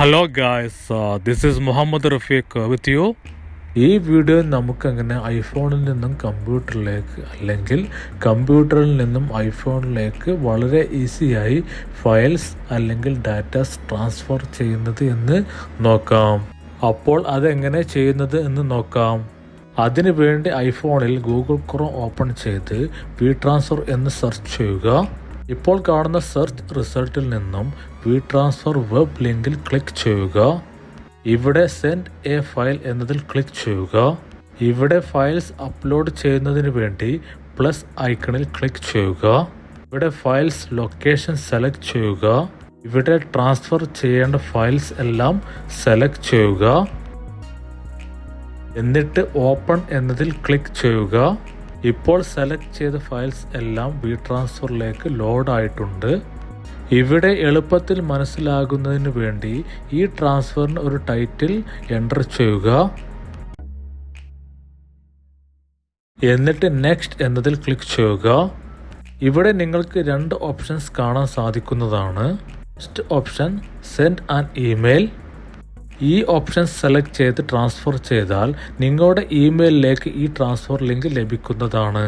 Hello guys, this is Muhammad Rafeeq with you. ഈ video നമുക്കങ്ങനെ ഐഫോണിൽ നിന്നും കമ്പ്യൂട്ടറിലേക്ക് അല്ലെങ്കിൽ കമ്പ്യൂട്ടറിൽ നിന്നും ഐഫോണിലേക്ക് വളരെ ഈസിയായി ഫയൽസ് അല്ലെങ്കിൽ ഡാറ്റാസ് ട്രാൻസ്ഫർ ചെയ്യുന്നത് എന്ന് നോക്കാം. അപ്പോൾ അതെങ്ങനെ ചെയ്യുന്നത് എന്ന് നോക്കാം. അതിനു വേണ്ടി ഐഫോണിൽ ഗൂഗിൾ ക്രോം ഓപ്പൺ ചെയ്ത് വി ട്രാൻസ്ഫർ എന്ന് സെർച്ച് ചെയ്യുക. ഇപ്പോൾ കാണുന്ന സെർച്ച് റിസൾട്ടിൽ നിന്നും വി ട്രാൻസ്ഫർ വെബ് ലിങ്കിൽ ക്ലിക്ക് ചെയ്യുക. ഇവിടെ സെൻഡ് എ ഫയൽ എന്നതിൽ ക്ലിക്ക് ചെയ്യുക. ഇവിടെ ഫയൽസ് അപ്ലോഡ് ചെയ്യുന്നതിന് വേണ്ടി പ്ലസ് ഐക്കണിൽ ക്ലിക്ക് ചെയ്യുക. ഇവിടെ ഫയൽസ് ലൊക്കേഷൻ സെലക്ട് ചെയ്യുക. ഇവിടെ ട്രാൻസ്ഫർ ചെയ്യേണ്ട ഫയൽസ് എല്ലാം സെലക്ട് ചെയ്യുക. എന്നിട്ട് ഓപ്പൺ എന്നതിൽ ക്ലിക്ക് ചെയ്യുക. ഇപ്പോൾ സെലക്ട് ചെയ്ത ഫയൽസ് എല്ലാം വി ട്രാൻസ്ഫറിലേക്ക് ലോഡ് ആയിട്ടുണ്ട്. ഇവിടെ എളുപ്പത്തിൽ മനസ്സിലാകുന്നതിന് വേണ്ടി ഈ ട്രാൻസ്ഫറിന് ഒരു ടൈറ്റിൽ എൻ്റർ ചെയ്യുക. എന്നിട്ട് നെക്സ്റ്റ് എന്നതിൽ ക്ലിക്ക് ചെയ്യുക. ഇവിടെ നിങ്ങൾക്ക് രണ്ട് ഓപ്ഷൻസ് കാണാൻ സാധിക്കുന്നതാണ്. First option send an email. ഈ ഓപ്ഷൻ സെലക്ട് ചെയ്ത് ട്രാൻസ്ഫർ ചെയ്താൽ നിങ്ങളുടെ ഇമെയിലിലേക്ക് ഈ ട്രാൻസ്ഫർ ലിങ്ക് ലഭിക്കുന്നതാണ്.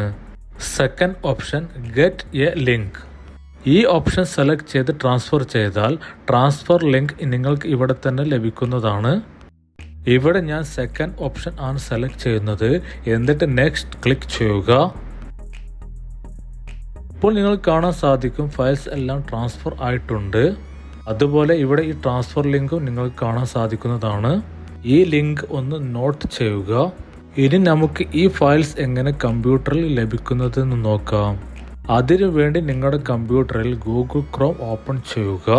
Second option get A link. ഈ ഓപ്ഷൻ സെലക്ട് ചെയ്ത് ട്രാൻസ്ഫർ ചെയ്താൽ ട്രാൻസ്ഫർ ലിങ്ക് നിങ്ങൾക്ക് ഇവിടെ തന്നെ ലഭിക്കുന്നതാണ്. ഇവിടെ ഞാൻ സെക്കൻഡ് ഓപ്ഷൻ ആണ് സെലക്ട് ചെയ്യുന്നത്. എന്നിട്ട് നെക്സ്റ്റ് ക്ലിക്ക് ചെയ്യുക. ഇപ്പോൾ നിങ്ങൾക്ക് കാണാൻ സാധിക്കും ഫയൽസ് എല്ലാം ട്രാൻസ്ഫർ ആയിട്ടുണ്ട്. അതുപോലെ ഇവിടെ ഈ ട്രാൻസ്ഫർ ലിങ്കും നിങ്ങൾക്ക് കാണാൻ സാധിക്കുന്നതാണ്. ഈ ലിങ്ക് ഒന്ന് നോട്ട് ചെയ്യുക. ഇനി നമുക്ക് ഈ ഫയൽസ് എങ്ങനെ കമ്പ്യൂട്ടറിൽ ലഭിക്കുന്നതെന്ന് നോക്കാം. അതിനു വേണ്ടി നിങ്ങളുടെ കമ്പ്യൂട്ടറിൽ ഗൂഗിൾ ക്രോം ഓപ്പൺ ചെയ്യുക.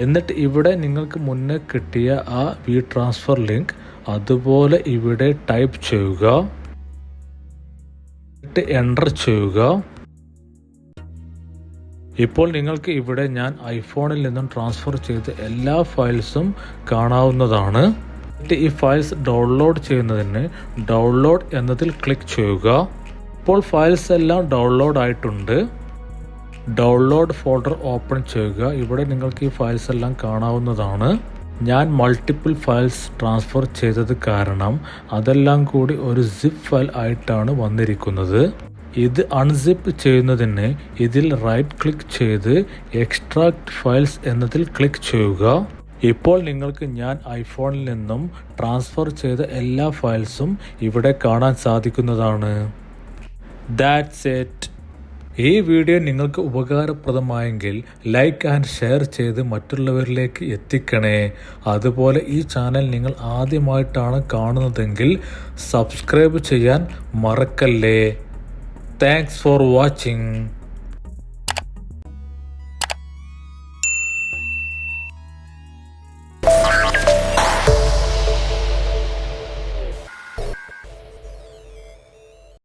എന്നിട്ട് ഇവിടെ നിങ്ങൾക്ക് മുന്നേ കിട്ടിയ ആ വി ട്രാൻസ്ഫർ ലിങ്ക് അതുപോലെ ഇവിടെ ടൈപ്പ് ചെയ്യുക. എന്നിട്ട് എൻ്റർ ചെയ്യുക. ഇപ്പോൾ നിങ്ങൾക്ക് ഇവിടെ ഞാൻ ഐഫോണിൽ നിന്നും ട്രാൻസ്ഫർ ചെയ്ത എല്ലാ ഫയൽസും കാണാവുന്നതാണ്. ഈ ഫയൽസ് ഡൗൺലോഡ് ചെയ്യുന്നതിന് ഡൗൺലോഡ് എന്നതിൽ ക്ലിക്ക് ചെയ്യുക. ഇപ്പോൾ ഫയൽസ് എല്ലാം ഡൗൺലോഡ് ആയിട്ടുണ്ട്. ഡൗൺലോഡ് ഫോൾഡർ ഓപ്പൺ ചെയ്യുക. ഇവിടെ നിങ്ങൾക്ക് ഈ ഫയൽസ് എല്ലാം കാണാവുന്നതാണ്. ഞാൻ മൾട്ടിപ്പിൾ ഫയൽസ് ട്രാൻസ്ഫർ ചെയ്തത് കാരണം അതെല്ലാം കൂടി ഒരു സിപ്പ് ഫയൽ ആയിട്ടാണ് വന്നിരിക്കുന്നത്. ഇത് അൺസിപ്പ് ചെയ്യുന്നതിന് ഇതിൽ റൈറ്റ് ക്ലിക്ക് ചെയ്ത് എക്സ്ട്രാക്ട് ഫയൽസ് എന്നതിൽ ക്ലിക്ക് ചെയ്യുക. ഇപ്പോൾ നിങ്ങൾക്ക് ഞാൻ ഐഫോണിൽ നിന്നും ട്രാൻസ്ഫർ ചെയ്ത എല്ലാ ഫയൽസും ഇവിടെ കാണാൻ സാധിക്കുന്നതാണ്. That's it. ഈ വീഡിയോ നിങ്ങൾക്ക് ഉപകാരപ്രദമായെങ്കിൽ ലൈക്ക് ആൻഡ് ഷെയർ ചെയ്ത് മറ്റുള്ളവരിലേക്ക് എത്തിക്കണേ. അതുപോലെ ഈ ചാനൽ നിങ്ങൾ ആദ്യമായിട്ടാണ് കാണുന്നതെങ്കിൽ സബ്സ്ക്രൈബ് ചെയ്യാൻ മറക്കല്ലേ. Thanks for watching.